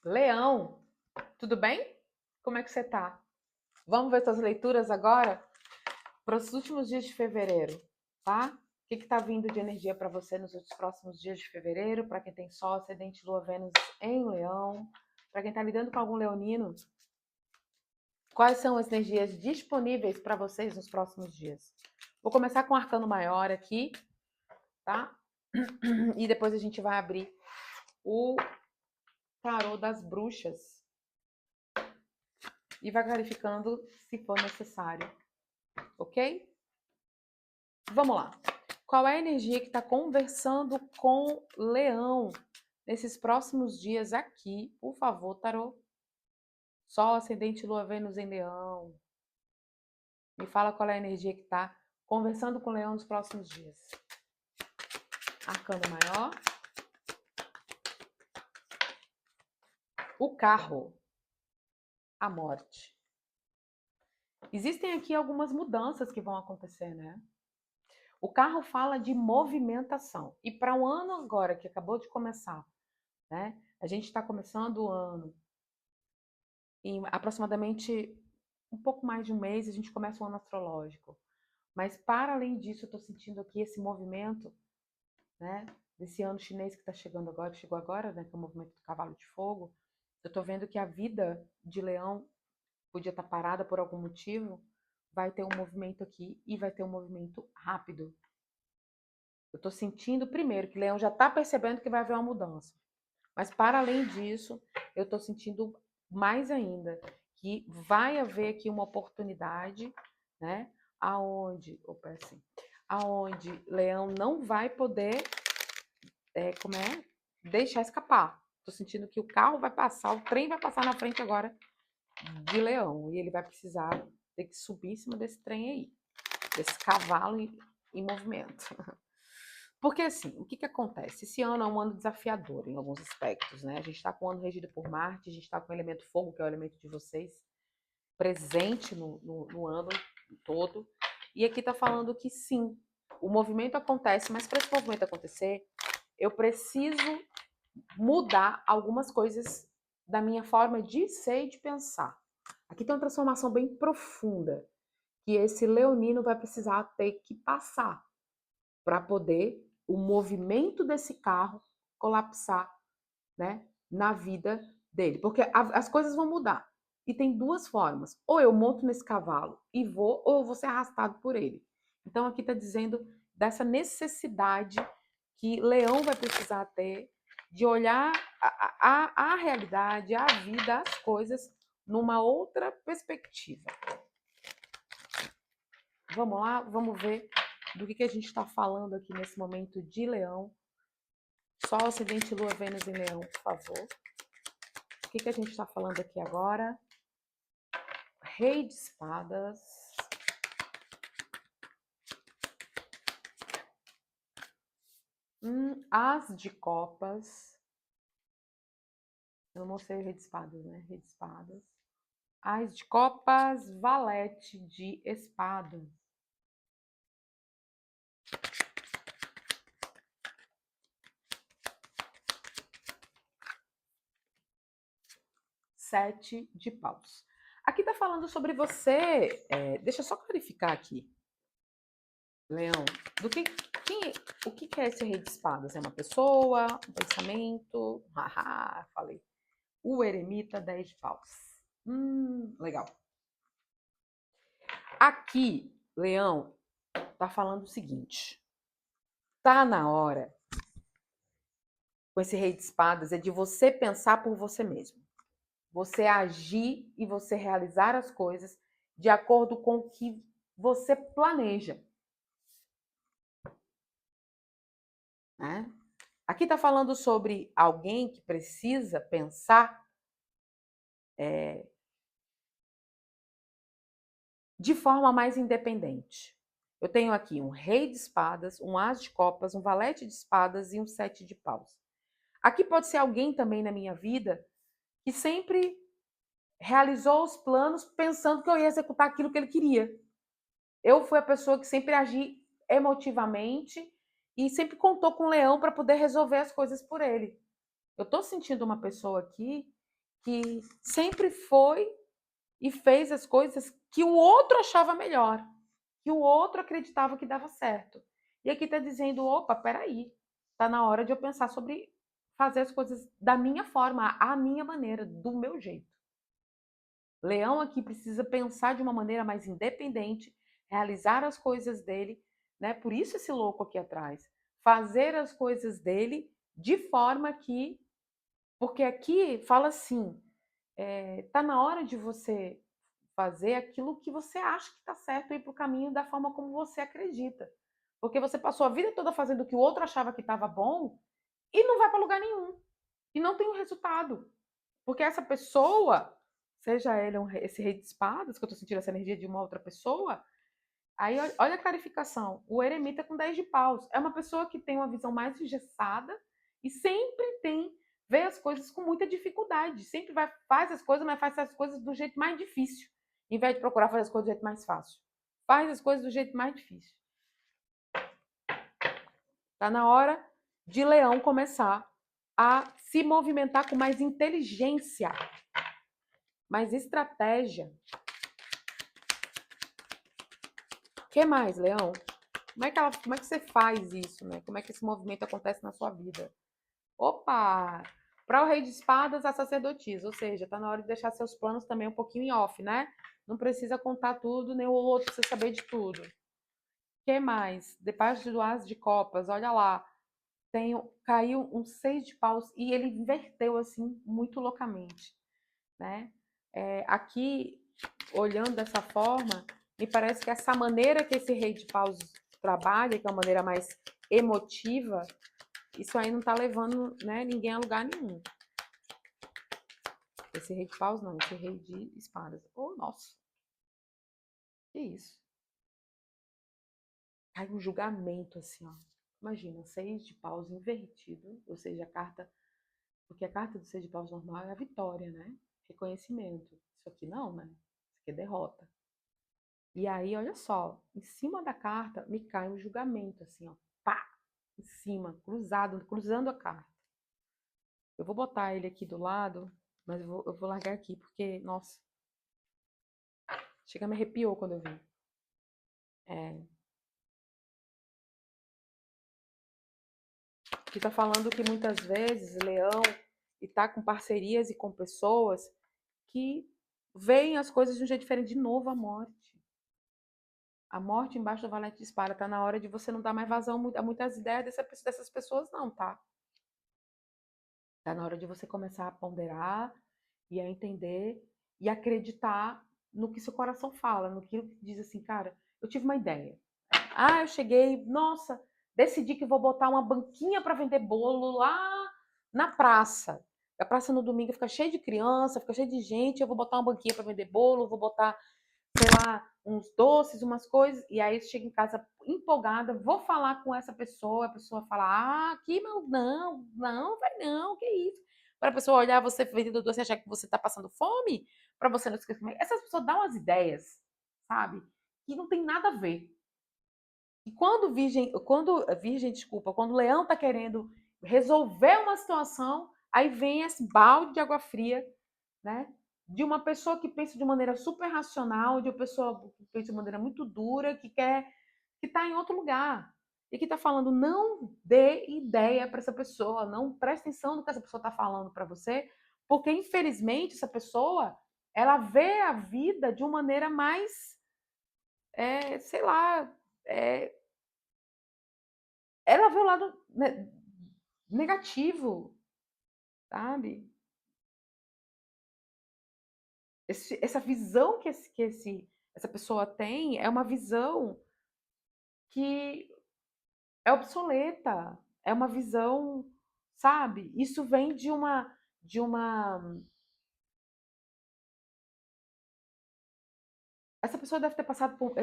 Leão, tudo bem? Como é que você tá? Vamos ver suas leituras agora para os últimos dias de fevereiro, tá? O que está vindo de energia para você nos próximos dias de fevereiro? Para quem tem Sol, Ascendente, Lua, Vênus em Leão, para quem está lidando com algum leonino, quais são as energias disponíveis para vocês nos próximos dias? Vou começar com o arcano maior aqui, tá? E depois a gente vai abrir o tarô das bruxas e vai clarificando se for necessário, ok? Vamos lá. Qual é a energia que está conversando com Leão nesses próximos dias aqui? Por favor, tarô. Sol, ascendente, lua, Vênus em Leão. Me fala qual é a energia que está conversando com Leão nos próximos dias. Arcano maior. O carro. A morte. Existem aqui algumas mudanças que vão acontecer, né? O carro fala de movimentação. E para um ano agora que acabou de começar, né? A gente está começando o ano em aproximadamente um pouco mais de um mês, a gente começa o ano astrológico. Mas, para além disso, eu estou sentindo aqui esse movimento, né, desse ano chinês que está chegando agora, chegou agora, né, que é o movimento do cavalo de fogo. Eu estou vendo que a vida de leão podia estar parada por algum motivo, vai ter um movimento aqui e vai ter um movimento rápido. Eu estou sentindo, primeiro, que leão já está percebendo que vai haver uma mudança. Mas, para além disso, eu estou sentindo mais ainda que vai haver aqui uma oportunidade, né? Aonde Leão não vai poder, deixar escapar. Estou sentindo que o carro vai passar, o trem vai passar na frente agora de Leão e ele vai precisar ter que subir em cima desse trem aí, desse cavalo em movimento. Porque assim, o que, que acontece? Esse ano é um ano desafiador em alguns aspectos, né? A gente está com o ano regido por Marte, a gente está com o elemento fogo, que é o elemento de vocês, presente no ano todo. E aqui está falando que sim, o movimento acontece, mas para esse movimento acontecer, eu preciso mudar algumas coisas da minha forma de ser e de pensar. Aqui tem uma transformação bem profunda que esse leonino vai precisar ter que passar para poder o movimento desse carro colapsar, né, na vida dele. Porque as coisas vão mudar. E tem duas formas. Ou eu monto nesse cavalo e vou, ou eu vou ser arrastado por ele. Então aqui está dizendo dessa necessidade que Leão vai precisar ter de olhar a realidade, a vida, as coisas numa outra perspectiva. Vamos lá, vamos ver do que a gente está falando aqui nesse momento de Leão. Sol, ascendente, lua, Vênus em Leão, por favor. O que a gente está falando aqui agora? Rei de espadas. As de copas. Eu não mostrei o rei de espadas, né? Rei de espadas. As de copas, valete de espadas. Sete de paus. Aqui tá falando sobre você. Deixa eu só clarificar aqui, Leão. O que é esse rei de espadas? É uma pessoa? Um pensamento? Haha, falei. O eremita 10 de paus. Legal. Aqui, Leão, tá falando o seguinte. Tá na hora, com esse rei de espadas, é de você pensar por você mesmo. Você agir e você realizar as coisas de acordo com o que você planeja. Né? Aqui está falando sobre alguém que precisa pensar de forma mais independente. Eu tenho aqui um rei de espadas, um as de copas, um valete de espadas e um sete de paus. Aqui pode ser alguém também na minha vida que sempre realizou os planos pensando que eu ia executar aquilo que ele queria. Eu fui a pessoa que sempre agi emotivamente e sempre contou com o leão para poder resolver as coisas por ele. Eu estou sentindo uma pessoa aqui que sempre foi e fez as coisas que o outro achava melhor, que o outro acreditava que dava certo. E aqui está dizendo, opa, peraí, está na hora de eu pensar sobre fazer as coisas da minha forma, à minha maneira, do meu jeito. Leão aqui precisa pensar de uma maneira mais independente, realizar as coisas dele, né? Por isso esse louco aqui atrás. Fazer as coisas dele de forma que. Porque aqui fala assim: tá na hora de você fazer aquilo que você acha que está certo e ir para o caminho da forma como você acredita. Porque você passou a vida toda fazendo o que o outro achava que estava bom e não vai para lugar nenhum. E não tem um resultado. Porque essa pessoa, seja ele esse rei de espadas, que eu estou sentindo essa energia de uma outra pessoa, aí olha a clarificação. O eremita com 10 de paus. É uma pessoa que tem uma visão mais engessada e sempre vê as coisas com muita dificuldade. Sempre faz as coisas, mas faz as coisas do jeito mais difícil, em vez de procurar fazer as coisas do jeito mais fácil. Faz as coisas do jeito mais difícil. Tá na hora de Leão começar a se movimentar com mais inteligência, mais estratégia. O que mais, Leão? Como é que você faz isso, né? Como é que esse movimento acontece na sua vida? Opa! Para o rei de espadas, a sacerdotisa, ou seja, tá na hora de deixar seus planos também um pouquinho em off, né? Não precisa contar tudo, nem o outro precisa saber de tudo. O que mais? Debaixo do as de copas, olha lá. Caiu um 6 de paus e ele inverteu assim muito loucamente, né? Aqui, olhando dessa forma, me parece que essa maneira que esse rei de paus trabalha, que é uma maneira mais emotiva, isso aí não tá levando, né, ninguém a lugar nenhum. Esse rei de paus não, esse rei de espadas. Oh, nossa. Que isso? Cai um julgamento assim, ó. Imagina, 6 de paus invertido, ou seja, a carta. Porque a carta do 6 de paus normal é a vitória, né? Reconhecimento. Isso aqui não, né? Isso aqui é derrota. E aí, olha só, em cima da carta me cai um julgamento, assim, ó. Pá! Em cima, cruzando a carta. Eu vou botar ele aqui do lado, mas eu vou largar aqui, porque, nossa, chega me arrepiou quando eu vi. Que tá falando que muitas vezes Leão está com parcerias e com pessoas que veem as coisas de um jeito diferente. De novo, a morte. A morte embaixo do valete de espada. Tá na hora de você não dar mais vazão a muitas ideias dessas pessoas, não, tá? Tá na hora de você começar a ponderar e a entender e acreditar no que seu coração fala, no que diz assim, cara, eu tive uma ideia. Eu cheguei, nossa, decidi que vou botar uma banquinha para vender bolo lá na praça. A praça no domingo fica cheia de criança, fica cheia de gente, eu vou botar uma banquinha para vender bolo, vou botar, sei lá, uns doces, umas coisas, e aí eu chego em casa empolgada, vou falar com essa pessoa, a pessoa fala, que mal, não, vai não, que isso? Para a pessoa olhar você vendendo doce e achar que você está passando fome, para você não esquecer. Essas pessoas dão umas ideias, sabe? Que não tem nada a ver. E quando o leão está querendo resolver uma situação, aí vem esse balde de água fria, né? De uma pessoa que pensa de maneira super racional, de uma pessoa que pensa de maneira muito dura, que está em outro lugar. E que está falando, não dê ideia para essa pessoa, não preste atenção no que essa pessoa está falando para você, porque infelizmente essa pessoa ela vê a vida de uma maneira mais, sei lá, é, ela vê o lado, né, negativo, sabe? Essa visão essa pessoa tem é uma visão que é obsoleta, é uma visão, sabe? Isso vem de uma. Essa pessoa deve ter passado por.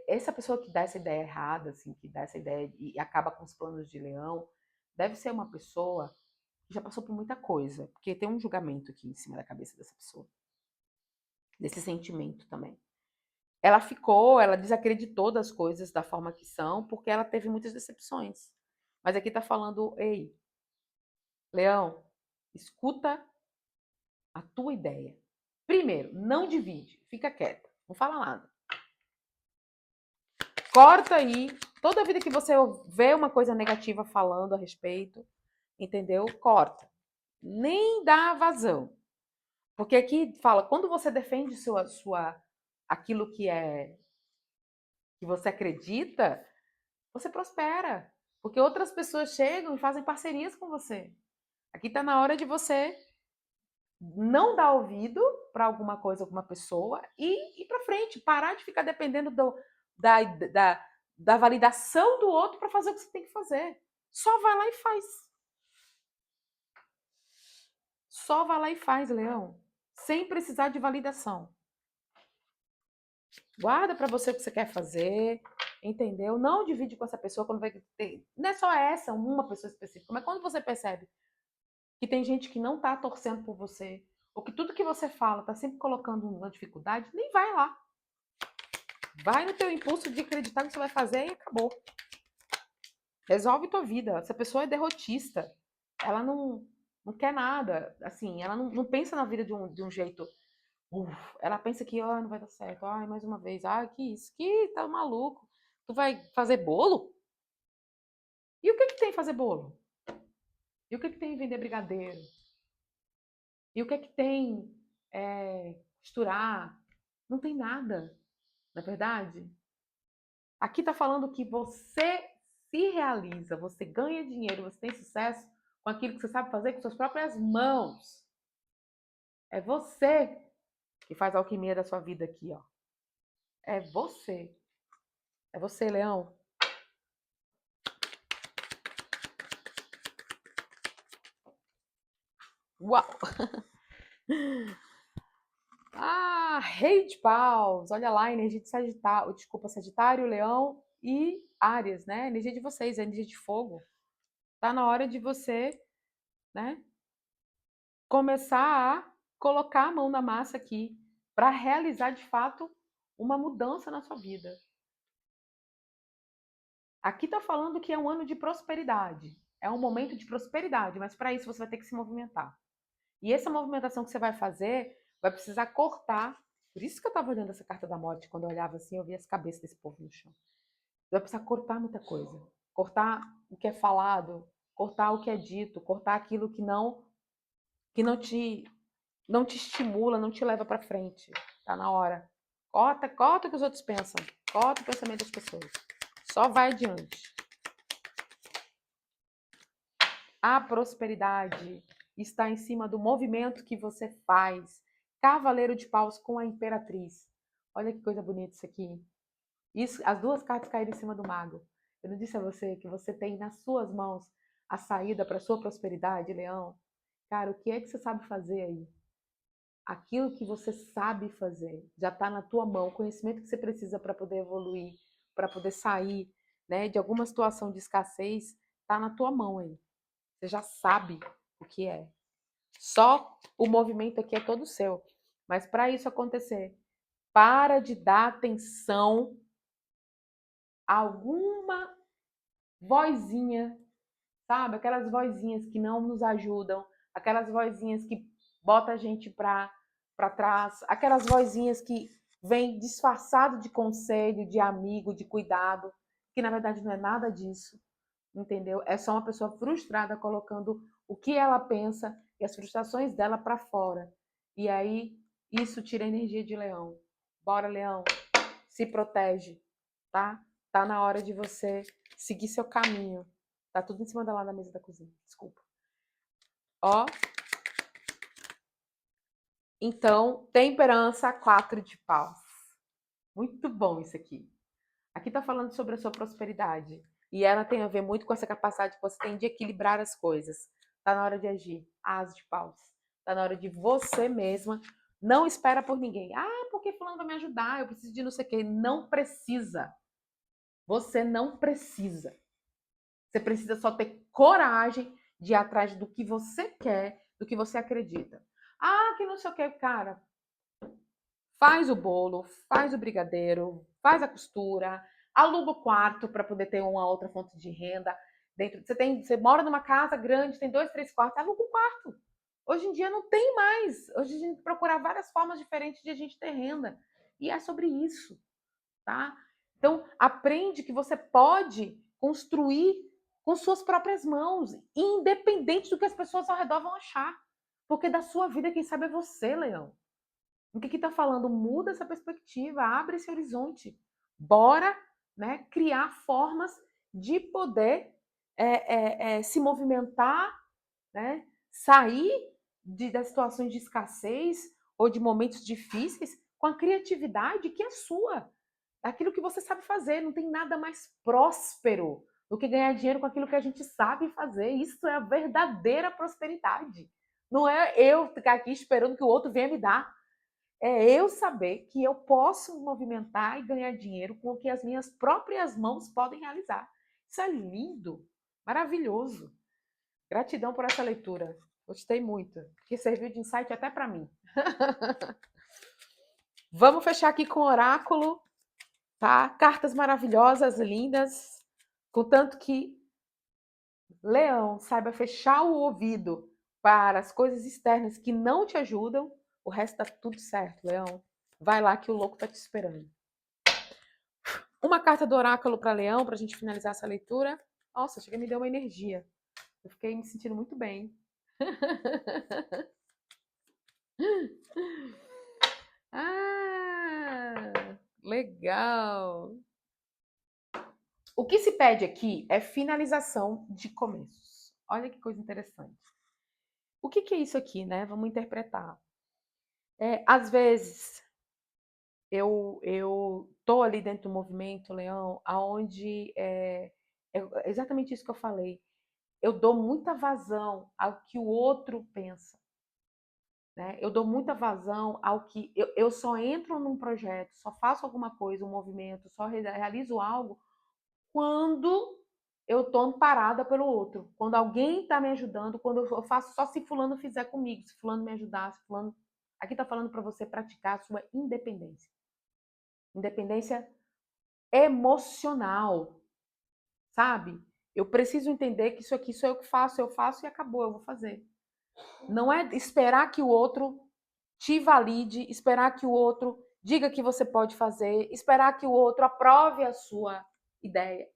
Essa pessoa que dá essa ideia errada, assim, que dá essa ideia e acaba com os planos de leão, deve ser uma pessoa que já passou por muita coisa, porque tem um julgamento aqui em cima da cabeça dessa pessoa, desse sentimento também. Ela desacreditou das coisas da forma que são, porque ela teve muitas decepções. Mas aqui tá falando, ei, Leão, escuta tua ideia. Primeiro, não divide, fica quieta, não fala nada. Corta aí, toda vida que você vê uma coisa negativa falando a respeito, entendeu? Corta. Nem dá vazão. Porque aqui fala, quando você defende aquilo que você acredita, você prospera. Porque outras pessoas chegam e fazem parcerias com você. Aqui está na hora de você não dar ouvido para alguma coisa, alguma pessoa e ir para frente, parar de ficar dependendo da, da, da validação do outro para fazer o que você tem que fazer. Só vai lá e faz. Só vai lá e faz, Leão. Sem precisar de validação. Guarda para você o que você quer fazer, entendeu? Não divide com essa pessoa quando vai ter. Não é só essa, uma pessoa específica, mas quando você percebe que tem gente que não tá torcendo por você, ou que tudo que você fala tá sempre colocando uma dificuldade, nem vai lá. Vai no teu impulso de acreditar que você vai fazer e acabou. Resolve tua vida. Essa pessoa é derrotista. Ela não quer nada. Assim, ela não pensa na vida de um jeito. Ela pensa que não vai dar certo. Ai, mais uma vez. Ai, que isso? Que tá maluco. Tu vai fazer bolo? E o que tem fazer bolo? E o que tem vender brigadeiro? E o que tem costurar? Não tem nada, não é verdade? Aqui tá falando que você se realiza, você ganha dinheiro, você tem sucesso com aquilo que você sabe fazer com suas próprias mãos. É você que faz a alquimia da sua vida aqui, ó. É você. É você, Leão. Uau! Ah, rei de paus. Olha lá, energia de Sagitário, desculpa, Sagitário, Leão e Áries, né? Energia de vocês, energia de fogo. Tá na hora de você, né, começar a colocar a mão na massa aqui para realizar de fato uma mudança na sua vida. Aqui tá falando que é um ano de prosperidade. É um momento de prosperidade, mas para isso você vai ter que se movimentar. E essa movimentação que você vai fazer vai precisar cortar. Por isso que eu estava olhando essa carta da morte, quando eu olhava assim, eu via as cabeças desse povo no chão. Vai precisar cortar muita coisa. Cortar o que é falado, cortar o que é dito, cortar aquilo que não te estimula, não te leva para frente. Tá na hora. Corta o que os outros pensam. Corta o pensamento das pessoas. Só vai adiante. A prosperidade está em cima do movimento que você faz. Cavaleiro de paus com a imperatriz. Olha que coisa bonita isso aqui. Isso, as duas cartas caíram em cima do mago. Eu não disse a você que você tem nas suas mãos a saída para a sua prosperidade, Leão? Cara, o que é que você sabe fazer aí? Aquilo que você sabe fazer já está na tua mão. O conhecimento que você precisa para poder evoluir, para poder sair, né, de alguma situação de escassez, está na tua mão aí. Você já sabe o que é. Só o movimento aqui é todo seu. Mas para isso acontecer, para de dar atenção a alguma vozinha, sabe? Aquelas vozinhas que não nos ajudam, aquelas vozinhas que botam a gente para trás, aquelas vozinhas que vêm disfarçado de conselho, de amigo, de cuidado, que na verdade não é nada disso, entendeu? É só uma pessoa frustrada colocando o que ela pensa e as frustrações dela para fora. E aí isso tira a energia de Leão. Bora, Leão, se protege, tá? Tá na hora de você seguir seu caminho. Tá tudo em cima da lá da mesa da cozinha. Desculpa. Ó. Então, temperança, 4 de paus. Muito bom isso aqui. Aqui tá falando sobre a sua prosperidade. E ela tem a ver muito com essa capacidade que você tem de equilibrar as coisas. Tá na hora de agir. As de paus. Tá na hora de você mesma. Não espera por ninguém. Ah, porque fulano vai me ajudar. Eu preciso de não sei o quê. Não precisa. Você não precisa. Você precisa só ter coragem de ir atrás do que você quer, do que você acredita. Ah, que não sei o que, cara. Faz o bolo, faz o brigadeiro, faz a costura, aluga o quarto para poder ter uma outra fonte de renda. Você mora numa casa grande, tem 2, 3 quartos, aluga um quarto. Hoje em dia não tem mais. Hoje a gente procurar várias formas diferentes de a gente ter renda. E é sobre isso, tá? Então, aprende que você pode construir com suas próprias mãos, independente do que as pessoas ao redor vão achar. Porque da sua vida, quem sabe é você, Leão. O que está falando? Muda essa perspectiva, abre esse horizonte. Bora, né, criar formas de poder se movimentar, né, sair das situações de escassez ou de momentos difíceis com a criatividade que é sua. Aquilo que você sabe fazer. Não tem nada mais próspero do que ganhar dinheiro com aquilo que a gente sabe fazer. Isso é a verdadeira prosperidade. Não é eu ficar aqui esperando que o outro venha me dar. É eu saber que eu posso movimentar e ganhar dinheiro com o que as minhas próprias mãos podem realizar. Isso é lindo, maravilhoso. Gratidão por essa leitura. Gostei muito, porque serviu de insight até para mim. Vamos fechar aqui com o oráculo, tá? Cartas maravilhosas, lindas, contanto que Leão saiba fechar o ouvido para as coisas externas que não te ajudam, o resto tá tudo certo, Leão. Vai lá que o louco tá te esperando. Uma carta do oráculo para Leão, para a gente finalizar essa leitura. Nossa, chega me deu uma energia. Eu fiquei me sentindo muito bem. Ah, legal. O que se pede aqui é finalização de começos. Olha que coisa interessante. O que é isso aqui, né? Vamos interpretar. Às vezes, eu tô ali dentro do movimento, Leão, aonde é exatamente isso que eu falei. Eu dou muita vazão ao que o outro pensa. Né? Eu dou muita vazão ao que. Eu só entro num projeto, só faço alguma coisa, um movimento, só realizo algo quando eu estou amparada pelo outro. Quando alguém está me ajudando, quando eu faço só se fulano fizer comigo, se fulano me ajudar, se fulano. Aqui está falando para você praticar a sua independência. Independência emocional, sabe? Eu preciso entender que isso aqui sou eu faço e acabou, eu vou fazer. Não é esperar que o outro te valide, esperar que o outro diga que você pode fazer, esperar que o outro aprove a sua ideia,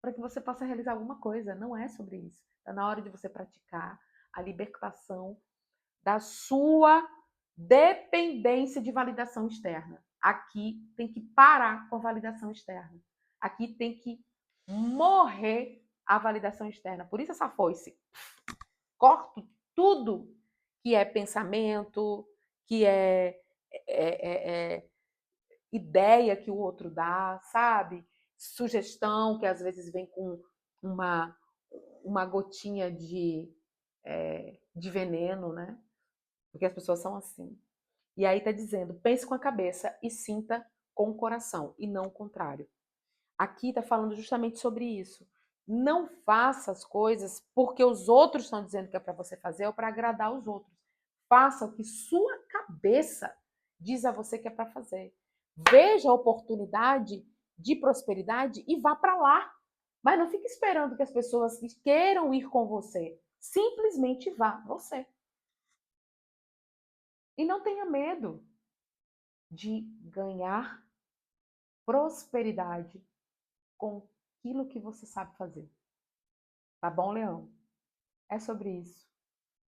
para que você possa realizar alguma coisa. Não é sobre isso. Está na hora de você praticar a libertação da sua dependência de validação externa. Aqui tem que parar com a validação externa. Aqui tem que morrer a validação externa. Por isso essa foice. Corto tudo que é pensamento, que é ideia que o outro dá, sabe? Sugestão que às vezes vem com uma gotinha de veneno, né? Porque as pessoas são assim. E aí tá dizendo, pense com a cabeça e sinta com o coração, e não o contrário. Aqui tá falando justamente sobre isso. Não faça as coisas porque os outros estão dizendo que é para você fazer ou para agradar os outros. Faça o que sua cabeça diz a você que é para fazer. Veja a oportunidade de prosperidade e vá para lá. Mas não fique esperando que as pessoas queiram ir com você. Simplesmente vá você. E não tenha medo de ganhar prosperidade com aquilo que você sabe fazer. Tá bom, Leão? É sobre isso.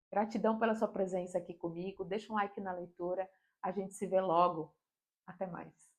Gratidão pela sua presença aqui comigo. Deixa um like na leitura. A gente se vê logo. Até mais.